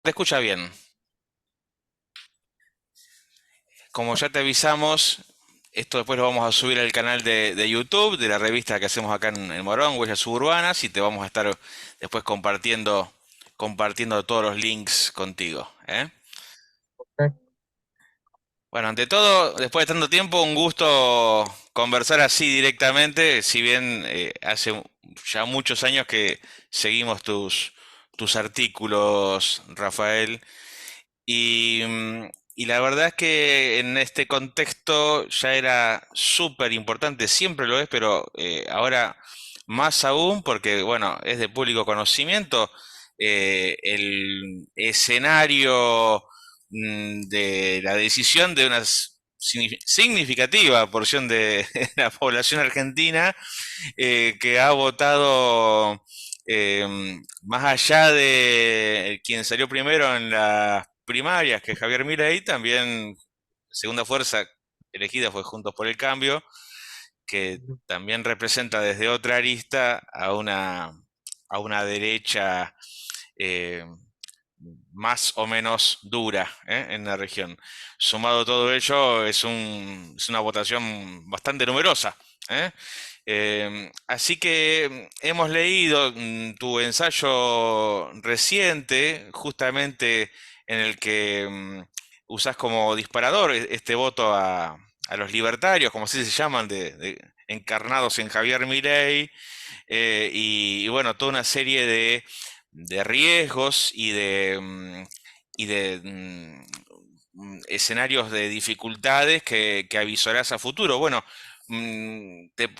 Te escucha bien. Como ya te avisamos, esto después lo vamos a subir al canal de YouTube de la revista que hacemos acá en Morón, Huellas Suburbanas, y te vamos a estar después compartiendo todos los links contigo, ¿eh? Eh, Bueno, ante todo, después de tanto tiempo, un gusto conversar así directamente, si bien hace ya muchos años que seguimos tus artículos, Rafael. Y la verdad es que en este contexto ya era súper importante, siempre lo es, pero ahora más aún porque, bueno, es de público conocimiento, el escenario de la decisión de una significativa porción de la población argentina que ha votado más allá de quien salió primero en las primarias, que es Javier Milei, también segunda fuerza elegida fue Juntos por el Cambio, que también representa desde otra arista a una derecha eh, más o menos dura en la región. Sumado todo ello, es una votación bastante numerosa. ¿eh? Así que hemos leído tu ensayo reciente, justamente en el que usás como disparador este voto a los libertarios, como así se llaman, encarnados en Javier Milei, y bueno, toda una serie de riesgos y de escenarios de dificultades que avisorás a futuro. Bueno, te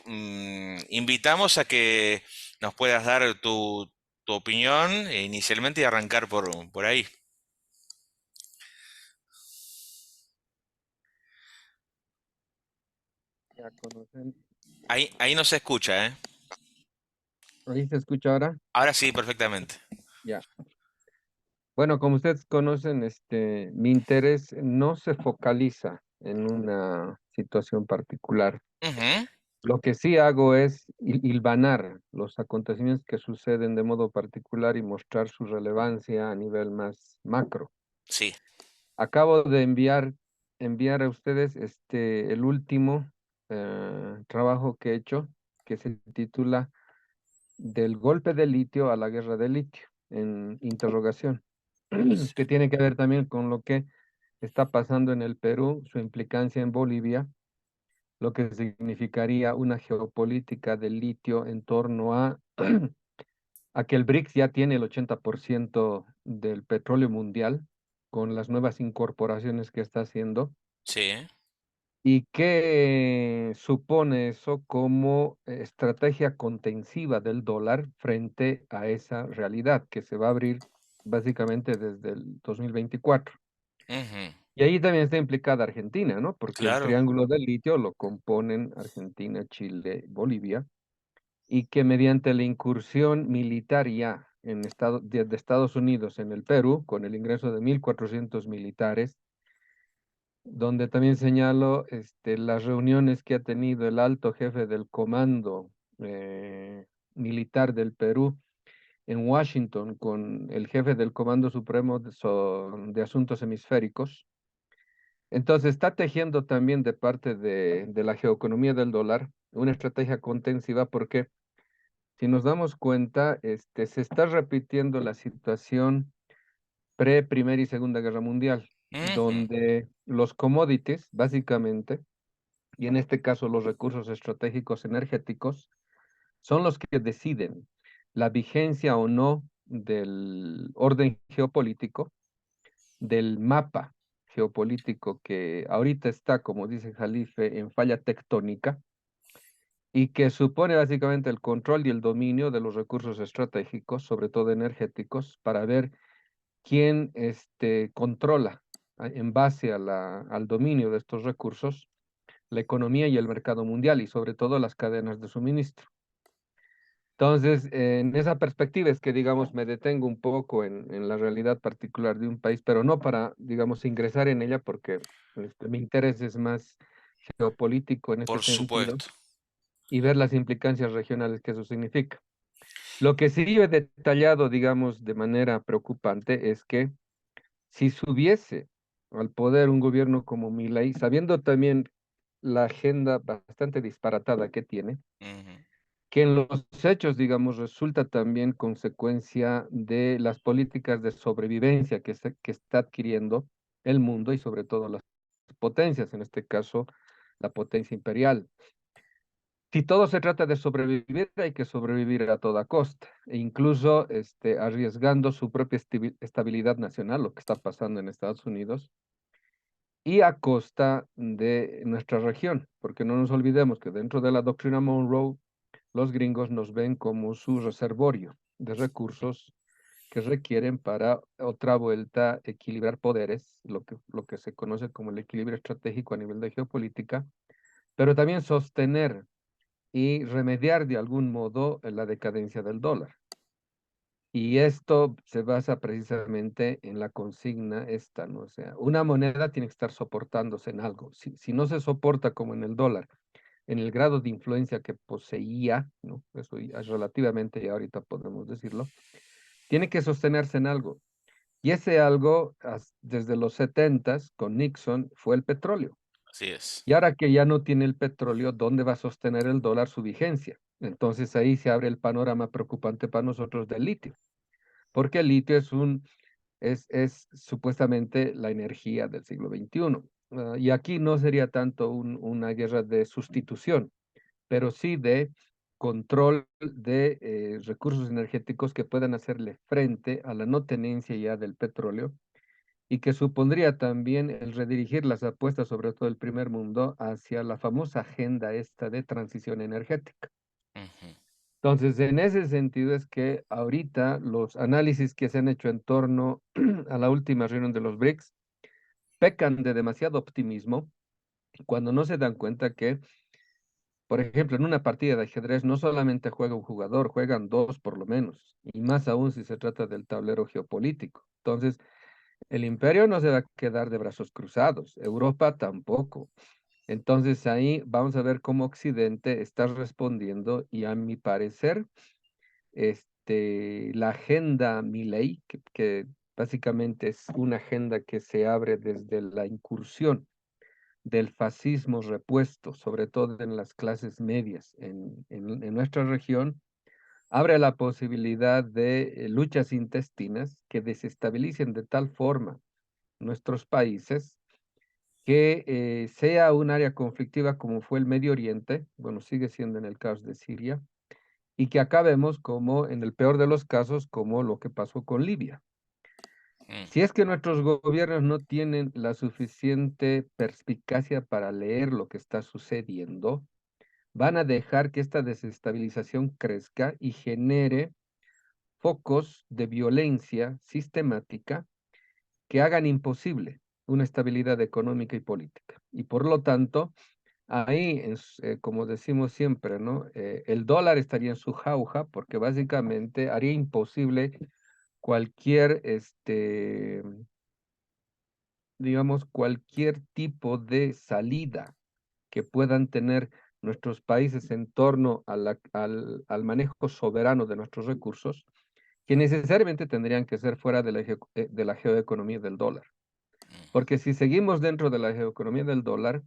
invitamos a que nos puedas dar tu opinión inicialmente y arrancar por ahí. Ya conocen. Ahí no se escucha, ¿eh? ¿Ahí se escucha ahora? Ahora sí, perfectamente. Ya. Bueno, como ustedes conocen, mi interés no se focaliza en una situación particular. Ujú, Lo que sí hago es hilvanar los acontecimientos que suceden de modo particular y mostrar su relevancia a nivel más macro. sí, Acabo de enviar a ustedes el último trabajo que he hecho, que se titula Del golpe de litio a la guerra de litio, en interrogación, sí. que tiene que ver también con lo que está pasando en el Perú, su implicancia en Bolivia, lo que significaría una geopolítica del litio en torno a que el BRICS ya tiene el 80% del petróleo mundial con las nuevas incorporaciones que está haciendo. Sí. ¿Y qué supone eso como estrategia contensiva del dólar frente a esa realidad que se va a abrir básicamente desde el 2024? Ujú, Y ahí también está implicada Argentina, ¿no? Porque el claro. triángulo del litio lo componen Argentina, Chile, Bolivia, y que mediante la incursión militar ya de Estados Unidos en el Perú, con el ingreso de 1.400 militares, donde también señalo las reuniones que ha tenido el alto jefe del comando militar del Perú en Washington con el jefe del Comando Supremo de Asuntos Hemisféricos. Entonces está tejiendo también de parte de la geoeconomía del dólar una estrategia contensiva porque si nos damos cuenta, se está repitiendo la situación pre-Primera y Segunda Guerra Mundial, Ujú, donde los commodities, básicamente, y en este caso los recursos estratégicos energéticos, son los que deciden la vigencia o no del orden geopolítico, del mapa geopolítico que ahorita está, como dice Jalife, en falla tectónica y que supone básicamente el control y el dominio de los recursos estratégicos, sobre todo energéticos, para ver quién controla en base a al dominio de estos recursos la economía y el mercado mundial y sobre todo las cadenas de suministro. Entonces, en esa perspectiva es que, digamos, me detengo un poco en la realidad particular de un país, pero no para, digamos, ingresar en ella porque mi interés es más geopolítico en este por sentido supuesto. y ver las implicancias regionales que eso significa. Lo que sí yo he detallado, digamos, de manera preocupante es que Si subiese al poder un gobierno como Milei, sabiendo también la agenda bastante disparatada que tiene, Ujú, que en los hechos, digamos, resulta también consecuencia de las políticas de sobrevivencia que está adquiriendo el mundo y sobre todo las potencias, en este caso la potencia imperial. Si todo se trata de sobrevivir, hay que sobrevivir a toda costa, e incluso arriesgando su propia estabilidad nacional, lo que está pasando en Estados Unidos, y a costa de nuestra región, porque no nos olvidemos que dentro de la doctrina Monroe, los gringos nos ven como su reservorio de recursos que requieren para otra vuelta equilibrar poderes, lo que se conoce como el equilibrio estratégico a nivel de geopolítica, pero también sostener y remediar de algún modo la decadencia del dólar. Y esto se basa precisamente en la consigna esta, ¿no? O sea, una moneda tiene que estar soportándose en algo. Si no se soporta como en el dólar, en el grado de influencia que poseía, ¿no? Eso relativamente ya ahorita podemos decirlo, tiene que sostenerse en algo. Y ese algo, desde los setentas, con Nixon, fue el petróleo. así es. Y ahora que ya no tiene el petróleo, ¿dónde va a sostener el dólar su vigencia? Entonces ahí se abre el panorama preocupante para nosotros del litio, porque el litio es supuestamente la energía del siglo XXI. Y aquí no sería tanto una guerra de sustitución, pero sí de control de recursos energéticos que puedan hacerle frente a la no tenencia ya del petróleo y que supondría también el redirigir las apuestas, sobre todo el primer mundo, hacia la famosa agenda esta de transición energética. Ujú, Entonces, en ese sentido es que ahorita los análisis que se han hecho en torno a la última reunión de los BRICS pecan de demasiado optimismo cuando no se dan cuenta que, por ejemplo, en una partida de ajedrez no solamente juega un jugador, juegan dos por lo menos, y más aún si se trata del tablero geopolítico. Entonces, el imperio no se va a quedar de brazos cruzados, Europa tampoco. Entonces ahí vamos a ver cómo Occidente está respondiendo y a mi parecer, la agenda Milei, que básicamente es una agenda que se abre desde la incursión del fascismo repuesto, sobre todo en las clases medias en nuestra región, abre la posibilidad de luchas intestinas que desestabilicen de tal forma nuestros países que sea un área conflictiva como fue el Medio Oriente, bueno, sigue siendo en el caso de Siria, y que acabemos como, en el peor de los casos, como lo que pasó con Libia. Si ujú, es que nuestros gobiernos no tienen la suficiente perspicacia para leer lo que está sucediendo, van a dejar que esta desestabilización crezca y genere focos de violencia sistemática que hagan imposible una estabilidad económica y política. Y por lo tanto, ahí, como decimos siempre, ¿no? El dólar estaría en su jauja porque básicamente haría imposible cualquier, digamos, cualquier tipo de salida que puedan tener nuestros países en torno a al manejo soberano de nuestros recursos, que necesariamente tendrían que ser fuera de de la geoeconomía del dólar. Porque si seguimos dentro de la geoeconomía del dólar,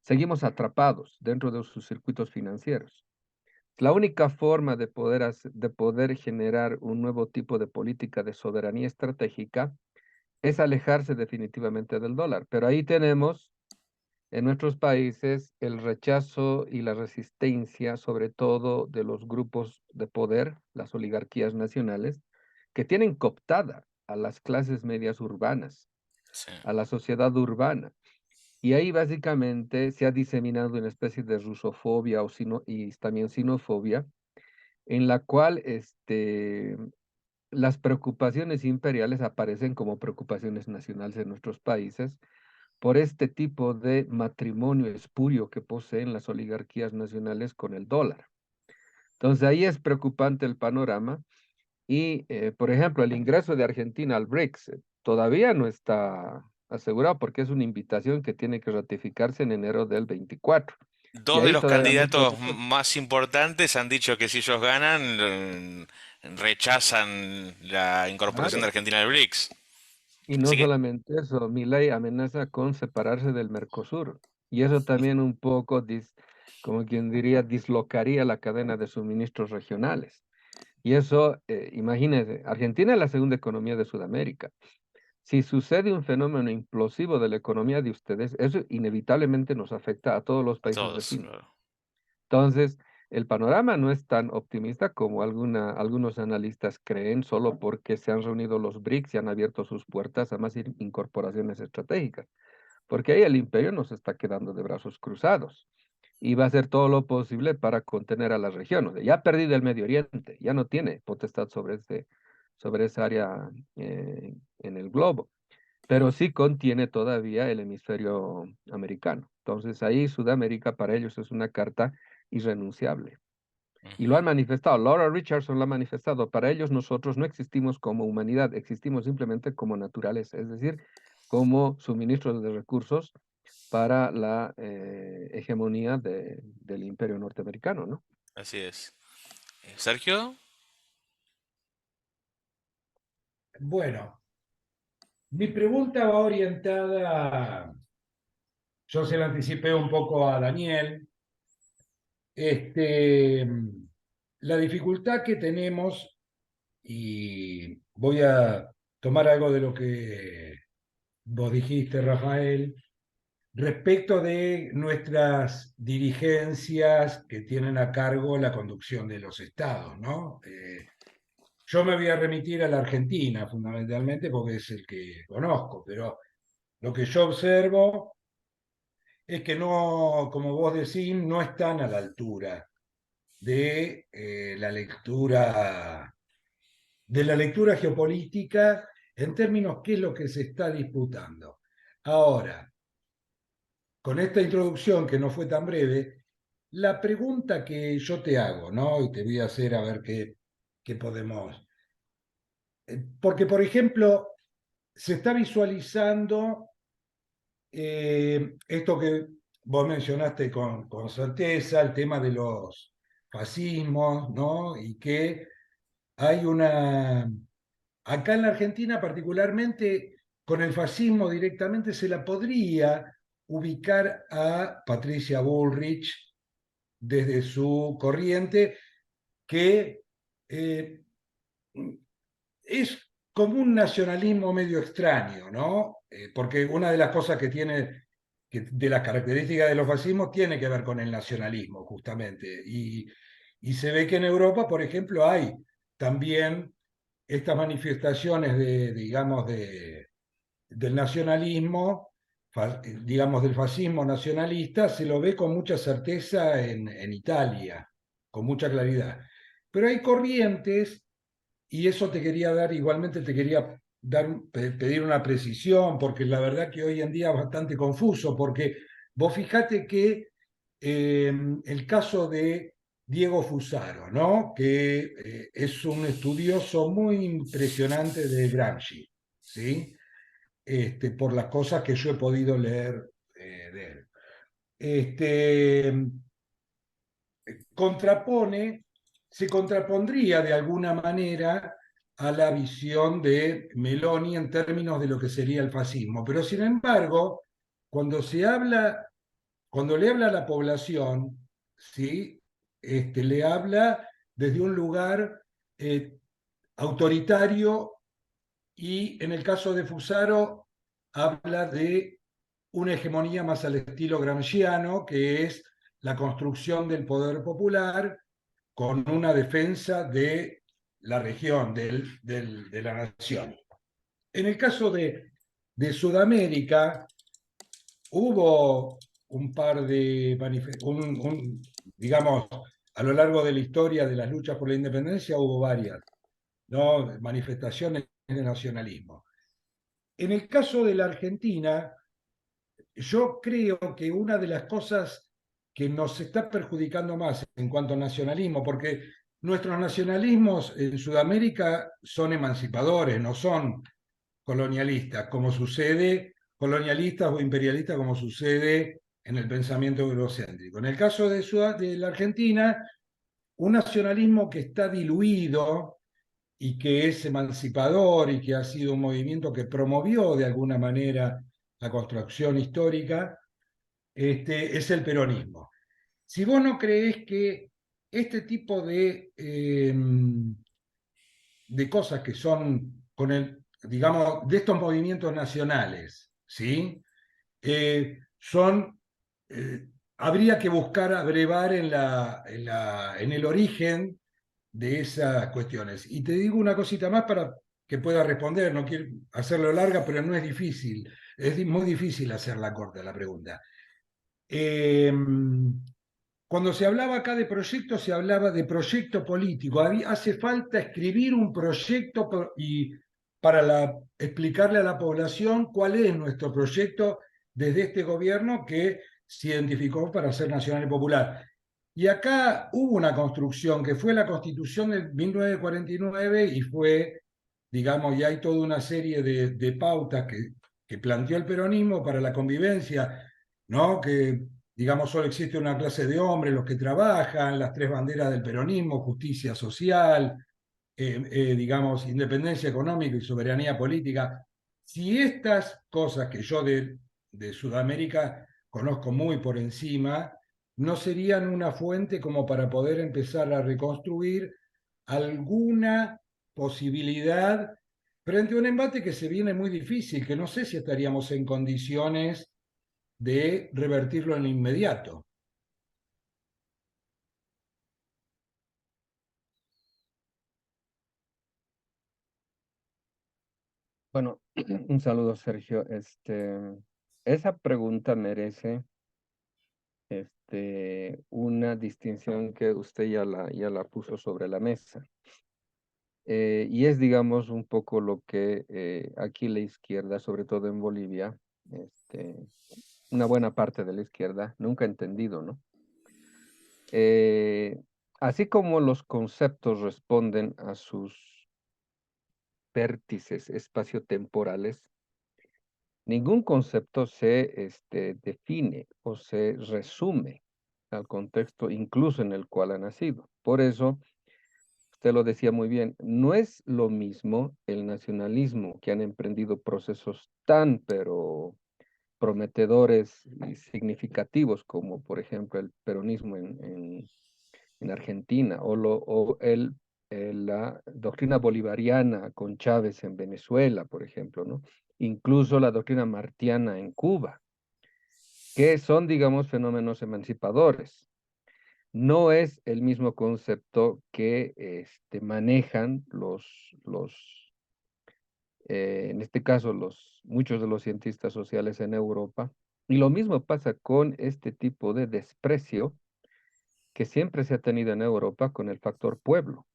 seguimos atrapados dentro de sus circuitos financieros. La única forma de de poder generar un nuevo tipo de política de soberanía estratégica es alejarse definitivamente del dólar. Pero ahí tenemos en nuestros países el rechazo y la resistencia, sobre todo de los grupos de poder, las oligarquías nacionales, que tienen cooptada a las clases medias urbanas, sí, a la sociedad urbana. Y ahí básicamente se ha diseminado una especie de rusofobia y también sinofobia, en la cual las preocupaciones imperiales aparecen como preocupaciones nacionales en nuestros países por este tipo de matrimonio espurio que poseen las oligarquías nacionales con el dólar. Entonces ahí es preocupante el panorama y, por ejemplo, el ingreso de Argentina al BRICS todavía no está asegurado porque es una invitación que tiene que ratificarse en enero del 24. Y dos de ahí los todavía no candidatos podemos. más importantes han dicho que si ellos ganan, rechazan la incorporación de Claro. Argentina al BRICS. Y no Así que solamente eso, Milei amenaza con separarse del Mercosur. Y eso también un poco, como quien diría, dislocaría la cadena de suministros regionales. Y eso, imagínense, Argentina es la segunda economía de Sudamérica. Si sucede un fenómeno implosivo de la economía de ustedes, eso inevitablemente nos afecta a todos los a países todos, vecinos. claro. Entonces, el panorama no es tan optimista como algunos analistas creen, solo porque se han reunido los BRICS y han abierto sus puertas a más incorporaciones estratégicas, porque ahí el imperio nos está quedando de brazos cruzados y va a hacer todo lo posible para contener a la región. O sea, ya ha perdido el Medio Oriente, ya no tiene potestad sobre esa área en el globo, pero sí contiene todavía el hemisferio americano. Entonces ahí Sudamérica para ellos es una carta irrenunciable. Y lo Ujú. han manifestado, Laura Richardson lo ha manifestado, para ellos nosotros no existimos como humanidad, existimos simplemente como naturaleza, es decir, como suministros de recursos para la hegemonía del imperio norteamericano, ¿no? Así es. Sergio, Bueno, mi pregunta va orientada, yo se la anticipé un poco a Daniel, este, la dificultad que tenemos, y voy a tomar algo de lo que vos dijiste, Rafael, respecto de nuestras dirigencias que tienen a cargo la conducción de los estados, ¿no? Yo me voy a remitir a la Argentina, fundamentalmente, porque es el que conozco, pero lo que yo observo es que no, como vos decís, no están a la altura de la lectura geopolítica en términos qué es lo que se está disputando. Ahora, con esta introducción que no fue tan breve, la pregunta que yo te hago, ¿no? Y te voy a hacer a ver qué podemos. Porque, por ejemplo, se está visualizando esto que vos mencionaste con certeza, el tema de los fascismos, ¿no? Y que hay una. Acá en la Argentina, particularmente, con el fascismo directamente se la podría ubicar a Patricia Bullrich desde su corriente, que eh, es como un nacionalismo medio extraño, ¿no? Porque una de las cosas que tiene, de las características de los fascismos, tiene que ver con el nacionalismo, justamente. Y se ve que en Europa, por ejemplo, hay también estas manifestaciones digamos, del nacionalismo, digamos, del fascismo nacionalista, se lo ve con mucha certeza en Italia, con mucha claridad. Pero hay corrientes y eso te quería dar, igualmente te quería pedir una precisión, porque la verdad que hoy en día es bastante confuso, porque vos fijate que el caso de Diego Fusaro, ¿no? Que es un estudioso muy impresionante de Gramsci, ¿sí? Por las cosas que yo he podido leer de él. Este, contrapone, se contrapondría de alguna manera a la visión de Meloni en términos de lo que sería el fascismo. Pero sin embargo, cuando se habla, cuando le habla a la población, ¿sí? Le habla desde un lugar autoritario y en el caso de Fusaro habla de una hegemonía más al estilo gramsciano, que es la construcción del poder popular con una defensa de la región, de la nación. En el caso de Sudamérica, hubo un par de digamos, a lo largo de la historia de las luchas por la independencia hubo varias, ¿no? Manifestaciones de nacionalismo. En el caso de la Argentina, yo creo que una de las cosas que nos está perjudicando más en cuanto al nacionalismo, porque nuestros nacionalismos en Sudamérica son emancipadores, no son colonialistas, como sucede, colonialistas o imperialistas, como sucede en el pensamiento eurocéntrico. En el caso de la Argentina, un nacionalismo que está diluido y que es emancipador y que ha sido un movimiento que promovió de alguna manera la construcción histórica, es el peronismo. Si vos no creés que este tipo de cosas que son con digamos, de estos movimientos nacionales, ¿sí? Son, habría que buscar abrevar en el origen de esas cuestiones. Y te digo una cosita más para que pueda responder, no quiero hacerlo larga, pero no es difícil, muy difícil hacerla corta la pregunta. Eh, Cuando se hablaba acá de proyectos, se hablaba de proyecto político. Hace falta escribir un proyecto y explicarle a la población cuál es nuestro proyecto desde este gobierno que se identificó para ser nacional y popular. Y acá hubo una construcción que fue la Constitución de 1949 y fue, digamos, y hay toda una serie de pautas que planteó el peronismo para la convivencia, ¿no? Que digamos, solo existe una clase de hombres, los que trabajan, las tres banderas del peronismo, justicia social, digamos, independencia económica y soberanía política. Si estas cosas que yo de Sudamérica conozco muy por encima, no serían una fuente como para poder empezar a reconstruir alguna posibilidad frente a un embate que se viene muy difícil, que no sé si estaríamos en condiciones de revertirlo en inmediato. Bueno, un saludo, Sergio. Esa pregunta merece una distinción que usted ya la puso sobre la mesa. Y es, digamos, un poco lo que aquí la izquierda, sobre todo en Bolivia, una buena parte de la izquierda, nunca ha entendido, ¿no? Eh, Así como los conceptos responden a sus vértices espaciotemporales, ningún concepto se define o se resume al contexto incluso en el cual ha nacido. Por eso, usted lo decía muy bien, no es lo mismo el nacionalismo que han emprendido procesos tan, pero prometedores y significativos como, por ejemplo, el peronismo en Argentina la doctrina bolivariana con Chávez en Venezuela, por ejemplo, ¿no? Incluso la doctrina martiana en Cuba, que son, digamos, fenómenos emancipadores. No es el mismo concepto que manejan en este caso, muchos de los cientistas sociales en Europa. Y lo mismo pasa con este tipo de desprecio que siempre se ha tenido en Europa con el factor pueblo.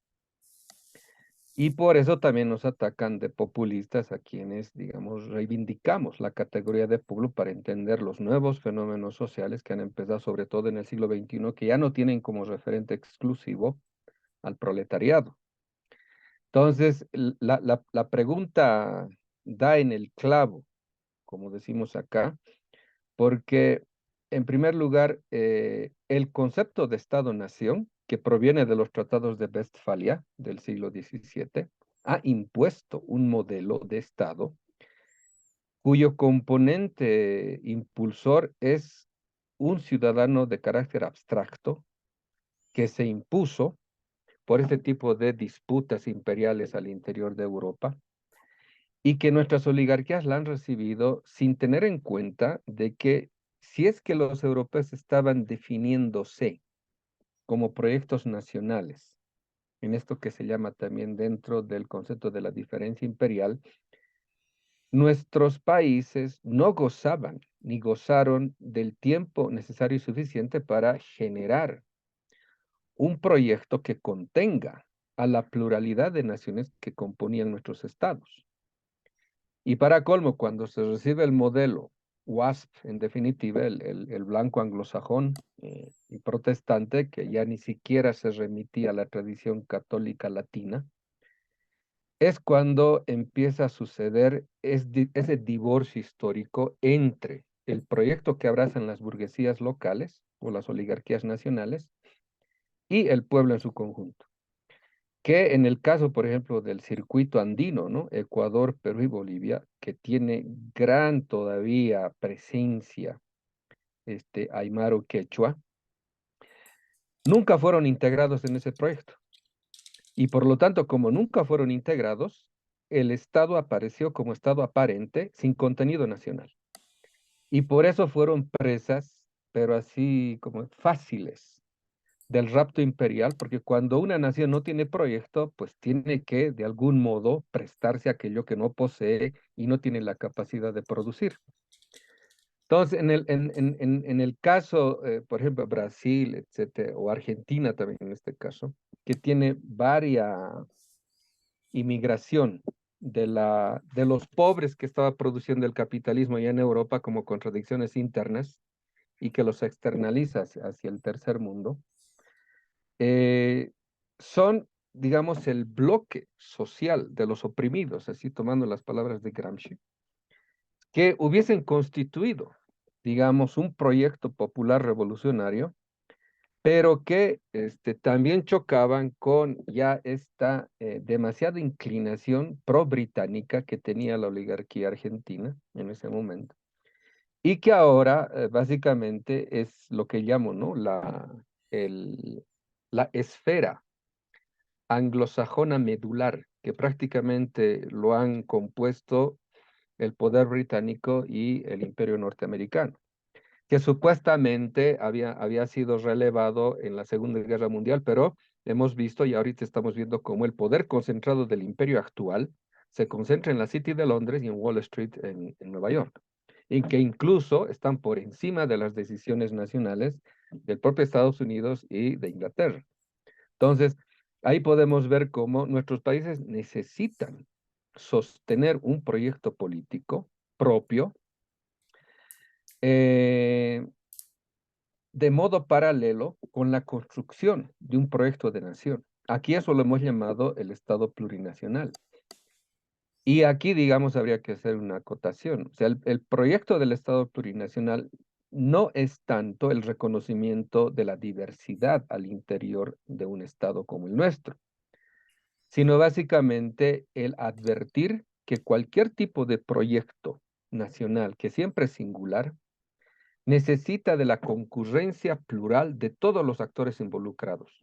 Y por eso también nos atacan de populistas a quienes, digamos, reivindicamos la categoría de pueblo para entender los nuevos fenómenos sociales que han empezado sobre todo en el siglo XXI, que ya no tienen como referente exclusivo al proletariado. Entonces, la pregunta da en el clavo, como decimos acá, porque en primer lugar, el concepto de Estado-nación, que proviene de los tratados de Westfalia del siglo XVII, ha impuesto un modelo de Estado cuyo componente impulsor es un ciudadano de carácter abstracto que se impuso por este tipo de disputas imperiales al interior de Europa y que nuestras oligarquías la han recibido sin tener en cuenta de que si es que los europeos estaban definiéndose como proyectos nacionales, en esto que se llama también dentro del concepto de la diferencia imperial, nuestros países no gozaban ni gozaron del tiempo necesario y suficiente para generar un proyecto que contenga a la pluralidad de naciones que componían nuestros estados. Y para colmo, cuando se recibe el modelo WASP, en definitiva, el blanco anglosajón y protestante, que ya ni siquiera se remitía a la tradición católica latina, es cuando empieza a suceder ese divorcio histórico entre el proyecto que abrazan las burguesías locales o las oligarquías nacionales y el pueblo en su conjunto, que en el caso, por ejemplo, del circuito andino, ¿no? Ecuador, Perú y Bolivia, que tiene gran todavía presencia aymaro quechua, nunca fueron integrados en ese proyecto. Y por lo tanto, como nunca fueron integrados, el Estado apareció como Estado aparente sin contenido nacional. Y por eso fueron presas, pero así como fáciles, del rapto imperial, porque cuando una nación no tiene proyecto, pues tiene que de algún modo prestarse a aquello que no posee y no tiene la capacidad de producir. Entonces, en el caso, por ejemplo, Brasil, etcétera, o Argentina también en este caso, que tiene varias inmigración de los pobres que estaba produciendo el capitalismo ya en Europa como contradicciones internas y que los externaliza hacia el tercer mundo, eh, son, digamos, el bloque social de los oprimidos, así tomando las palabras de Gramsci, que hubiesen constituido, digamos, un proyecto popular revolucionario, pero que también chocaban con ya esta demasiada inclinación pro-británica que tenía la oligarquía argentina en ese momento, y que ahora básicamente es lo que llamo, ¿no? La esfera anglosajona medular, que prácticamente lo han compuesto el poder británico y el imperio norteamericano, que supuestamente había sido relevado en la Segunda Guerra Mundial, pero hemos visto y ahorita estamos viendo cómo el poder concentrado del imperio actual se concentra en la City de Londres y en Wall Street en Nueva York, y que incluso están por encima de las decisiones nacionales del propio Estados Unidos y de Inglaterra. Entonces, ahí podemos ver cómo nuestros países necesitan sostener un proyecto político propio, eh, de modo paralelo con la construcción de un proyecto de nación. Aquí eso lo hemos llamado el Estado plurinacional. Y aquí, digamos, habría que hacer una acotación. O sea, el proyecto del Estado plurinacional no es tanto el reconocimiento de la diversidad al interior de un Estado como el nuestro, sino básicamente el advertir que cualquier tipo de proyecto nacional, que siempre es singular, necesita de la concurrencia plural de todos los actores involucrados.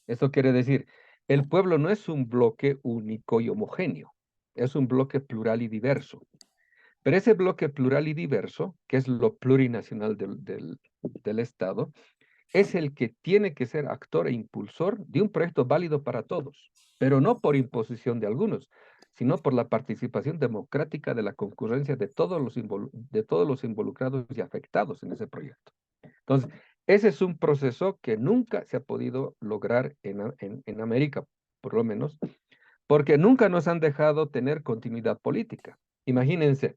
Eso quiere decir, el pueblo no es un bloque único y homogéneo, es un bloque plural y diverso. Pero ese bloque plural y diverso, que es lo plurinacional del Estado, es el que tiene que ser actor e impulsor de un proyecto válido para todos, pero no por imposición de algunos, sino por la participación democrática de la concurrencia de de todos los involucrados y afectados en ese proyecto. Entonces, ese es un proceso que nunca se ha podido lograr en América, por lo menos, porque nunca nos han dejado tener continuidad política. Imagínense,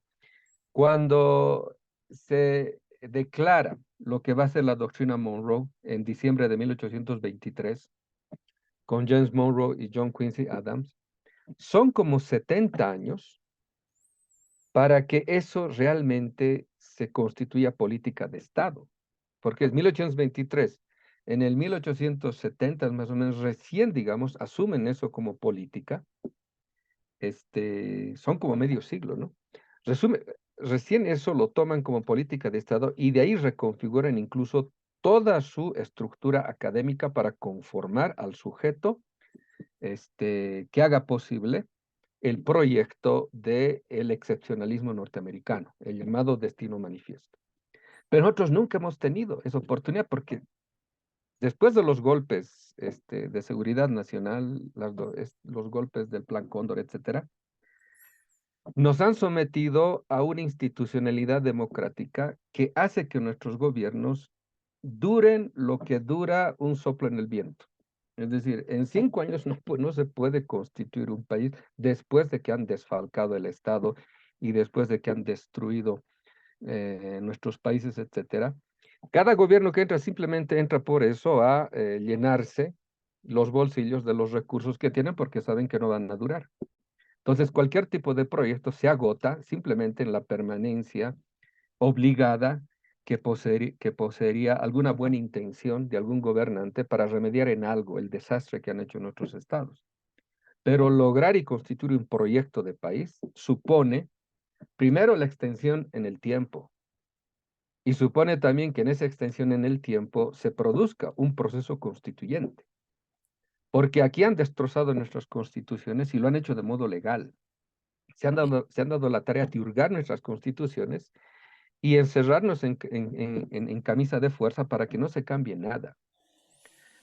cuando se declara lo que va a ser la doctrina Monroe en diciembre de 1823, con James Monroe y John Quincy Adams, son como 70 años para que eso realmente se constituya política de Estado, porque es 1823. En el 1870, más o menos, recién, digamos, asumen eso como política, son como medio siglo, ¿no? Resume, recién eso lo toman como política de Estado y de ahí reconfiguran incluso toda su estructura académica para conformar al sujeto que haga posible el proyecto del excepcionalismo norteamericano, el llamado destino manifiesto. Pero nosotros nunca hemos tenido esa oportunidad porque después de los golpes de seguridad nacional, los golpes del Plan Cóndor, etcétera, nos han sometido a una institucionalidad democrática que hace que nuestros gobiernos duren lo que dura un soplo en el viento. Es decir, en 5 años no se puede constituir un país después de que han desfalcado el Estado y después de que han destruido nuestros países, etcétera. Cada gobierno que entra simplemente entra por eso a llenarse los bolsillos de los recursos que tienen porque saben que no van a durar. Entonces, cualquier tipo de proyecto se agota simplemente en la permanencia obligada que poseería alguna buena intención de algún gobernante para remediar en algo el desastre que han hecho nuestros estados. Pero lograr y constituir un proyecto de país supone, primero, la extensión en el tiempo. Y supone también que en esa extensión en el tiempo se produzca un proceso constituyente. Porque aquí han destrozado nuestras constituciones y lo han hecho de modo legal. Se han dado la tarea de hurgar nuestras constituciones y encerrarnos en camisa de fuerza para que no se cambie nada.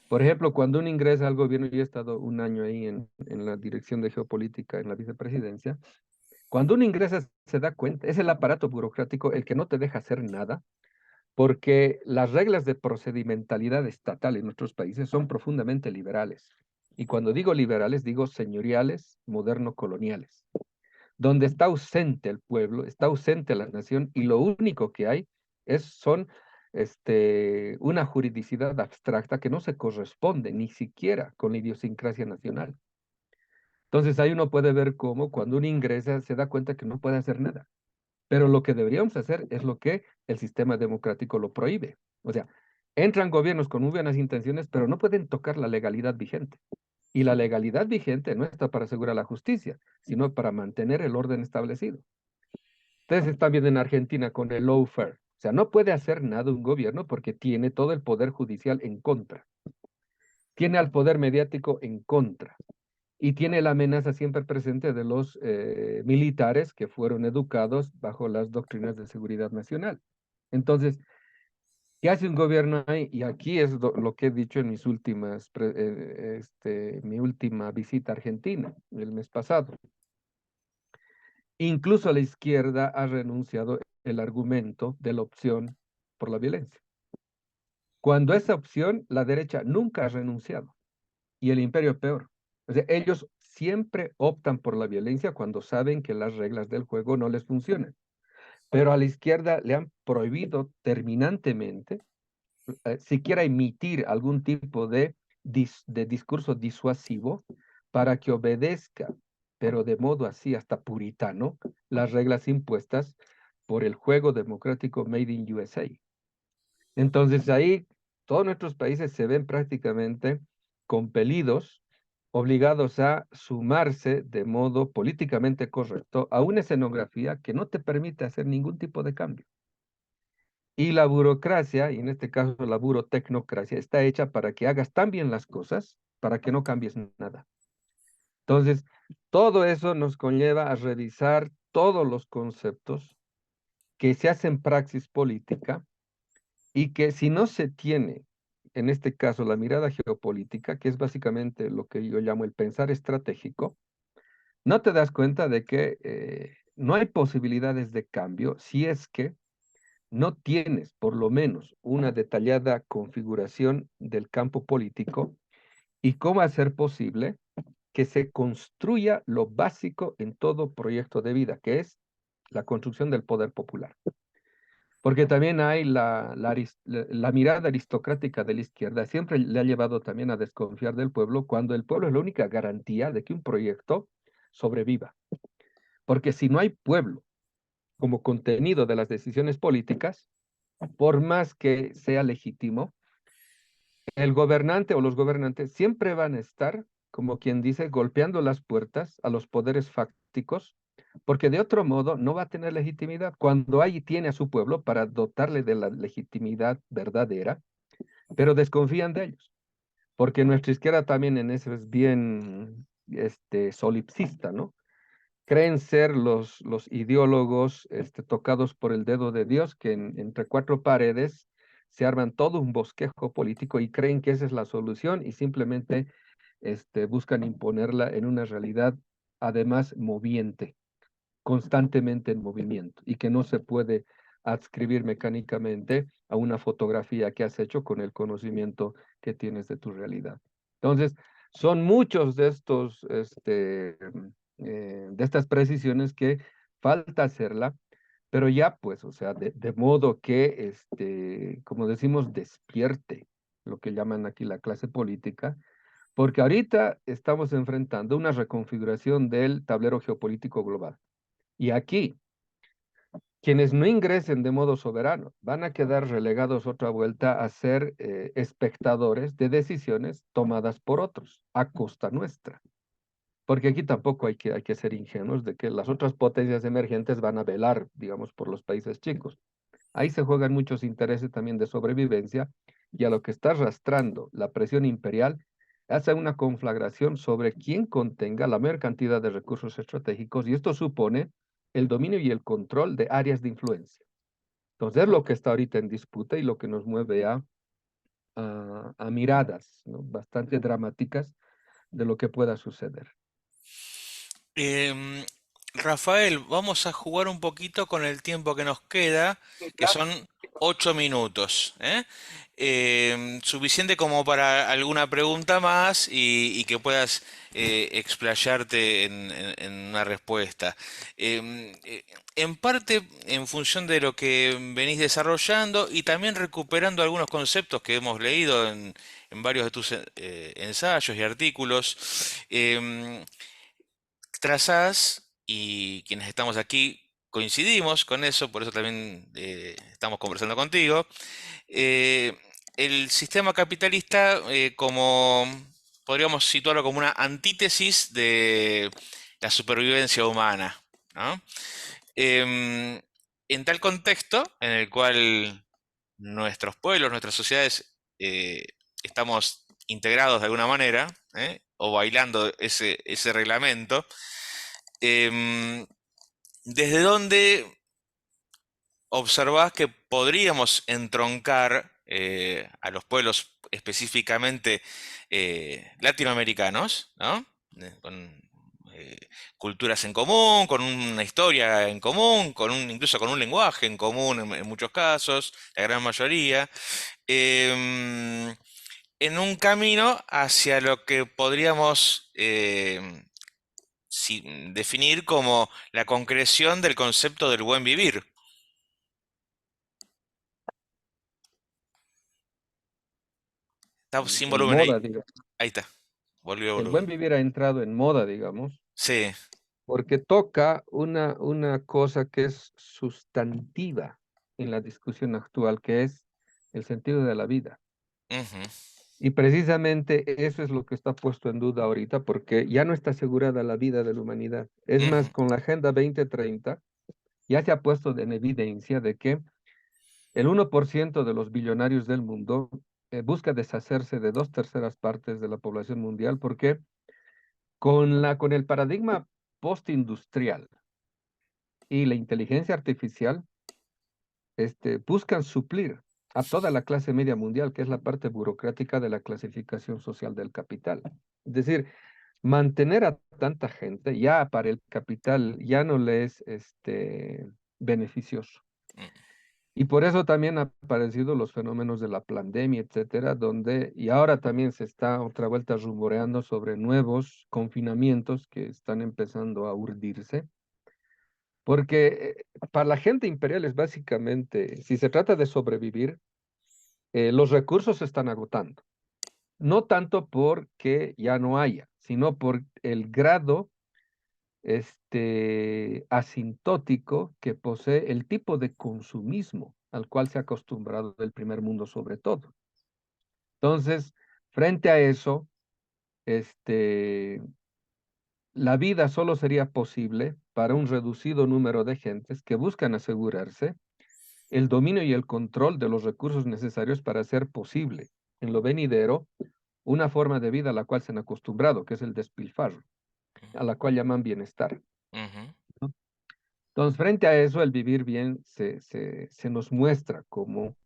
Por ejemplo, cuando uno ingresa al gobierno, yo he estado un año ahí en la dirección de geopolítica, en la vicepresidencia, cuando uno ingresa se da cuenta, es el aparato burocrático el que no te deja hacer nada, porque las reglas de procedimentalidad estatal en nuestros países son profundamente liberales. Y cuando digo liberales, digo señoriales, moderno-coloniales, donde está ausente el pueblo, está ausente la nación, y lo único que hay son una juridicidad abstracta que no se corresponde ni siquiera con la idiosincrasia nacional. Entonces ahí uno puede ver cómo cuando uno ingresa se da cuenta que no puede hacer nada. Pero lo que deberíamos hacer es lo que el sistema democrático lo prohíbe. O sea, entran gobiernos con muy buenas intenciones, pero no pueden tocar la legalidad vigente. Y la legalidad vigente no está para asegurar la justicia, sino para mantener el orden establecido. Ustedes están viendo en Argentina con el lawfare. O sea, no puede hacer nada un gobierno porque tiene todo el poder judicial en contra. Tiene al poder mediático en contra. Y tiene la amenaza siempre presente de los militares que fueron educados bajo las doctrinas de seguridad nacional. Entonces, ¿qué hace un gobierno ahí? Y aquí es lo que he dicho en mi última visita a Argentina, el mes pasado. Incluso la izquierda ha renunciado el argumento de la opción por la violencia. Cuando esa opción, la derecha nunca ha renunciado. Y el imperio peor. O sea, ellos siempre optan por la violencia cuando saben que las reglas del juego no les funcionan. Pero a la izquierda le han prohibido terminantemente siquiera emitir algún tipo de discurso disuasivo para que obedezca, pero de modo así hasta puritano, las reglas impuestas por el juego democrático Made in USA. Entonces ahí todos nuestros países se ven prácticamente compelidos, obligados a sumarse de modo políticamente correcto a una escenografía que no te permite hacer ningún tipo de cambio. Y la burocracia, y en este caso la burotecnocracia, está hecha para que hagas tan bien las cosas, para que no cambies nada. Entonces, todo eso nos conlleva a revisar todos los conceptos que se hacen praxis política y que si no se tiene, en este caso, la mirada geopolítica, que es básicamente lo que yo llamo el pensar estratégico, no te das cuenta de que no hay posibilidades de cambio si es que no tienes por lo menos una detallada configuración del campo político y cómo hacer posible que se construya lo básico en todo proyecto de vida, que es la construcción del poder popular. Porque también hay la mirada aristocrática de la izquierda, siempre le ha llevado también a desconfiar del pueblo, cuando el pueblo es la única garantía de que un proyecto sobreviva. Porque si no hay pueblo como contenido de las decisiones políticas, por más que sea legítimo, el gobernante o los gobernantes siempre van a estar, como quien dice, golpeando las puertas a los poderes fácticos, porque de otro modo no va a tener legitimidad. Cuando ahí tiene a su pueblo para dotarle de la legitimidad verdadera, pero desconfían de ellos, porque nuestra izquierda también en eso es bien solipsista, ¿no? Creen ser los ideólogos tocados por el dedo de Dios, que entre cuatro paredes se arman todo un bosquejo político y creen que esa es la solución y simplemente buscan imponerla en una realidad además moviente, constantemente en movimiento y que no se puede adscribir mecánicamente a una fotografía que has hecho con el conocimiento que tienes de tu realidad. Entonces, son muchos de estos, de estas precisiones que falta hacerla, pero ya pues, o sea, de modo que, como decimos, despierte lo que llaman aquí la clase política, porque ahorita estamos enfrentando una reconfiguración del tablero geopolítico global. Y aquí, quienes no ingresen de modo soberano van a quedar relegados otra vuelta a ser espectadores de decisiones tomadas por otros, a costa nuestra. Porque aquí tampoco hay que ser ingenuos de que las otras potencias emergentes van a velar, digamos, por los países chicos. Ahí se juegan muchos intereses también de sobrevivencia y a lo que está arrastrando la presión imperial hace una conflagración sobre quién contenga la mayor cantidad de recursos estratégicos y esto supone el dominio y el control de áreas de influencia. Entonces es lo que está ahorita en disputa y lo que nos mueve a miradas, ¿no?, bastante dramáticas de lo que pueda suceder. Em, Rafael, vamos a jugar un poquito con el tiempo que nos queda, Sí, que claro. son 8 minutos, ¿eh? Suficiente como para alguna pregunta más y que puedas explayarte en una respuesta. En parte, en función de lo que venís desarrollando y también recuperando algunos conceptos que hemos leído en varios de tus ensayos y artículos. em, Trazás, y quienes estamos aquí coincidimos con eso, por eso también estamos conversando contigo, eh, el sistema capitalista como, podríamos situarlo como una antítesis de la supervivencia humana, ¿no? Em, en tal contexto, en el cual nuestros pueblos, nuestras sociedades, estamos integrados de alguna manera, o bailando ese reglamento, Em, ¿desde dónde observás que podríamos entroncar a los pueblos específicamente latinoamericanos, ¿no? Con culturas en común, con una historia en común, incluso con un lenguaje en común en muchos casos, la gran mayoría, em, en un camino hacia lo que podríamos definir como la concreción del concepto del buen vivir? ¿Está sin En volumen ahí? moda, digamos. Ahí está, volvió el El buen volumen. vivir ha entrado en moda, digamos, Sí. porque toca una cosa que es sustantiva en la discusión actual, que es el sentido de la vida. Ujú, Y precisamente eso es lo que está puesto en duda ahorita, porque ya no está asegurada la vida de la humanidad. Es más, ujú, con la Agenda 2030 ya se ha puesto en evidencia de que el 1% de los billonarios del mundo busca deshacerse de 2/3 de la población mundial, porque con el paradigma postindustrial y la inteligencia artificial, buscan suplir a toda la clase media mundial, que es la parte burocrática de la clasificación social del capital. Es decir, mantener a tanta gente ya para el capital ya no le es beneficioso. mm, Y por eso también han aparecido los fenómenos de la pandemia, etcétera, donde, y ahora también se está otra vuelta rumoreando sobre nuevos confinamientos que están empezando a urdirse, porque para la gente imperial es básicamente, si se trata de sobrevivir, los recursos se están agotando. No tanto porque ya no haya, sino por el grado asintótico que posee el tipo de consumismo al cual se ha acostumbrado el primer mundo sobre todo. Entonces, frente a eso, este, la vida solo sería posible para un reducido número de gentes que buscan asegurarse el dominio y el control de los recursos necesarios para hacer posible en lo venidero una forma de vida a la cual se han acostumbrado, que es el despilfarro, a la cual llaman bienestar, ujú, ¿no? Entonces, frente a eso, el vivir bien se nos muestra como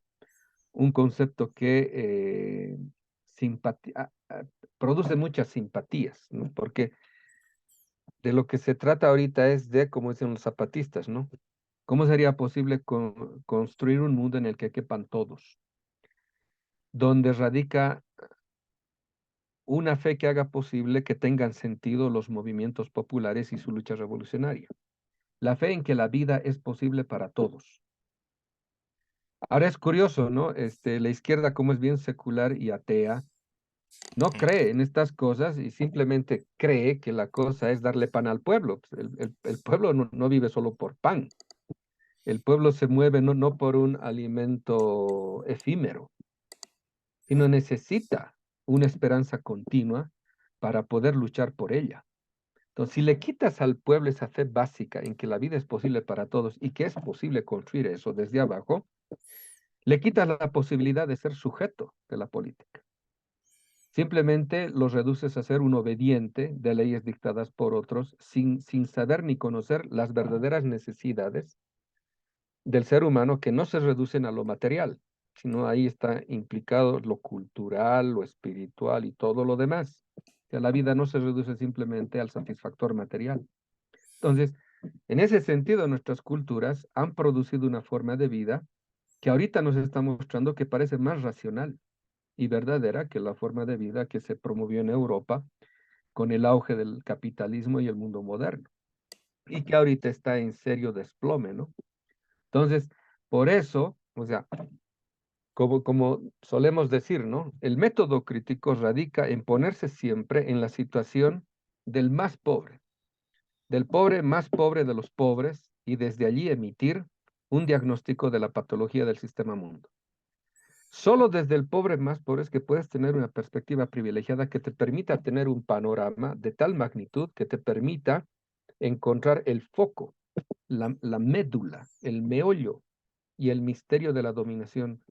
un concepto que produce muchas simpatías, ¿no? Porque de lo que se trata ahorita es de, como dicen los zapatistas, ¿no? ¿Cómo sería posible construir un mundo en el que quepan todos? Donde radica una fe que haga posible que tengan sentido los movimientos populares y su lucha revolucionaria. La fe en que la vida es posible para todos. Ahora es curioso, ¿no? La izquierda, como es bien secular y atea, no mm, cree en estas cosas y simplemente cree que la cosa es darle pan al pueblo. Pues, el pueblo no vive solo por pan. El pueblo se mueve no por un alimento efímero, sino necesita una esperanza continua para poder luchar por ella. Entonces, si le quitas al pueblo esa fe básica en que la vida es posible para todos y que es posible construir eso desde abajo, le quitas la posibilidad de ser sujeto de la política. Simplemente los reduces a ser un obediente de leyes dictadas por otros sin saber ni conocer las verdaderas necesidades del ser humano, que no se reducen a lo material, sino ahí está implicado lo cultural, lo espiritual y todo lo demás. O sea, la vida no se reduce simplemente al satisfactor material. Entonces, en ese sentido, nuestras culturas han producido una forma de vida que ahorita nos está mostrando que parece más racional y verdadera que la forma de vida que se promovió en Europa con el auge del capitalismo y el mundo moderno, y que ahorita está en serio desplome, ¿no? Entonces, por eso, o sea, como solemos decir, ¿no? El método crítico radica en ponerse siempre en la situación del más pobre, del pobre más pobre de los pobres, y desde allí emitir un diagnóstico de la patología del sistema mundo. Solo desde el pobre más pobre es que puedes tener una perspectiva privilegiada que te permita tener un panorama de tal magnitud que te permita encontrar el foco, la médula, el meollo y el misterio de la dominación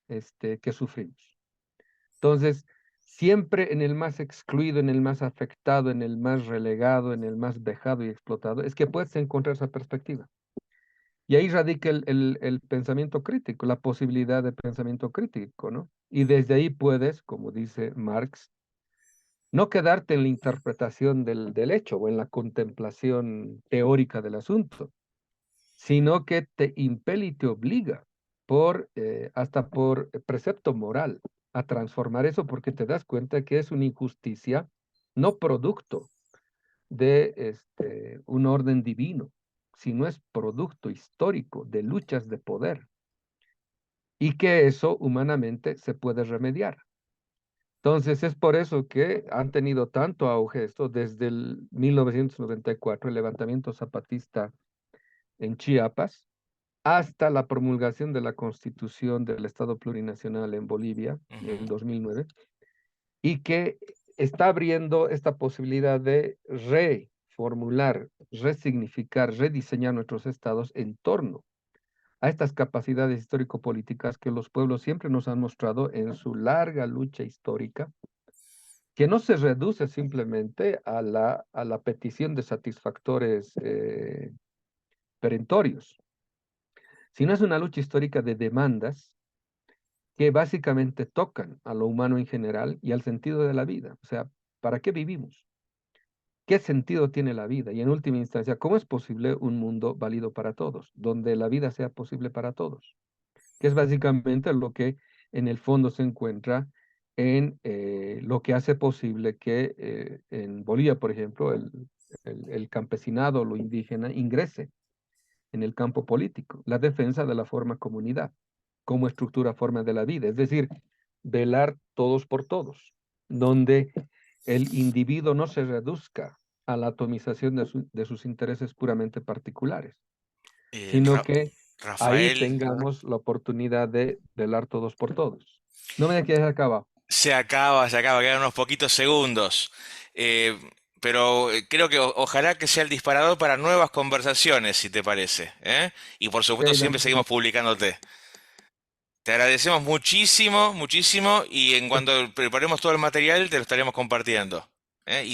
que sufrimos. Entonces, siempre en el más excluido, en el más afectado, en el más relegado, en el más vejado y explotado, es que puedes encontrar esa perspectiva. Y ahí radica el pensamiento crítico, la posibilidad de pensamiento crítico, ¿no? Y desde ahí puedes, como dice Marx, no quedarte en la interpretación del hecho o en la contemplación teórica del asunto, sino que te impele y te obliga hasta por precepto moral a transformar eso, porque te das cuenta que es una injusticia no producto de un orden divino, sino es producto histórico de luchas de poder, y que eso humanamente se puede remediar. Entonces es por eso que han tenido tanto auge esto desde el 1994, el levantamiento zapatista en Chiapas, hasta la promulgación de la Constitución del Estado Plurinacional en Bolivia en 2009, y que está abriendo esta posibilidad de reformular, resignificar, rediseñar nuestros estados en torno a estas capacidades histórico-políticas que los pueblos siempre nos han mostrado en su larga lucha histórica, que no se reduce simplemente a la petición de satisfactores perentorios, sino es una lucha histórica de demandas que básicamente tocan a lo humano en general y al sentido de la vida. O sea, ¿para qué vivimos? ¿Qué sentido tiene la vida? Y en última instancia, ¿cómo es posible un mundo válido para todos, donde la vida sea posible para todos? Que es básicamente lo que en el fondo se encuentra en lo que hace posible que en Bolivia, por ejemplo, el campesinado, lo indígena, ingrese en el campo político, la defensa de la forma comunidad como estructura, forma de la vida, es decir, velar todos por todos, donde el individuo no se reduzca a la atomización de sus intereses puramente particulares, sino que ahí Rafael, tengamos la oportunidad de velar todos por todos. No me quedes acá. se acaba, quedan unos poquitos segundos. Eh, pero creo que ojalá que sea el disparador para nuevas conversaciones, si te parece, ¿eh? Y por supuesto siempre seguimos publicándote. Te agradecemos muchísimo, muchísimo, y en cuanto preparemos todo el material te lo estaremos compartiendo, ¿eh?